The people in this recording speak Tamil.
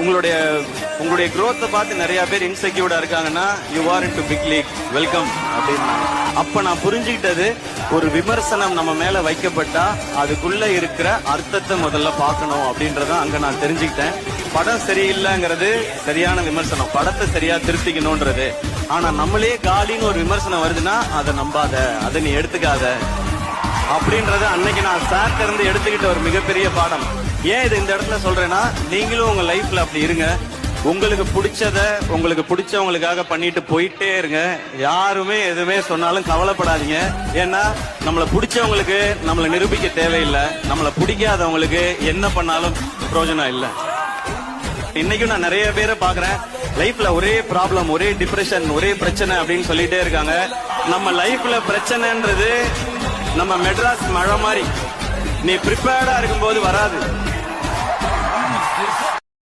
உங்களுடைய growth பார்த்து நிறைய பேர் இன்செக்யூர்டா இருக்காங்கன்னா you are into big league welcome அப்படின்னா அப்ப நான் புரிஞ்சுக்கிட்டது ஒரு விமர்சனம் நம்ம மேல வைக்கப்பட்டா அதுக்குள்ள இருக்கிற அர்த்தத்தை முதல்ல பார்க்கணும் அப்படின்றத அங்க நான் தெரிஞ்சுக்கிட்டேன். படம் சரியில்லைங்கிறது சரியான விமர்சனம், படத்தை சரியா திருத்திக்கணும்ன்றது. ஆனா நம்மளே காலின்னு ஒரு விமர்சனம் வருதுன்னா அதை நம்பாத, அதை நீ எடுத்துக்காத அப்படின்றத அன்னைக்கு நான் சார்ட்ட இருந்து எடுத்துக்கிட்ட ஒரு மிகப்பெரிய பாடம். ஏன் இது இந்த இடத்துல சொல்றேன்னா, நீங்களும் உங்க லைஃப்ல அப்படி இருங்க. உங்களுக்கு பிடிச்சத உங்களுக்கு பிடிச்சவங்களுக்காக பண்ணிட்டு போயிட்டே இருங்க. யாருமே எதுவுமே சொன்னாலும் கவலைப்படாதீங்க. ஏன்னா நம்மள பிடிச்சவங்களுக்கு நம்மள நிரூபிக்க தேவையில்லை, நம்மள பிடிக்காதவங்களுக்கு என்ன பண்ணாலும் பிரயோஜனம் இல்லை. இன்னைக்கும் நான் நிறைய பேரை பாக்குறேன், லைஃப்ல ஒரே ப்ராப்ளம், ஒரே டிப்ரெஷன், ஒரே பிரச்சனை அப்படின்னு சொல்லிட்டே இருக்காங்க. நம்ம லைஃப்ல பிரச்சனைன்றது நம்ம மெட்ராஸ் மழை மாதிரி, நீ ப்ரிப்பேர்டா இருக்கும்போது வராது.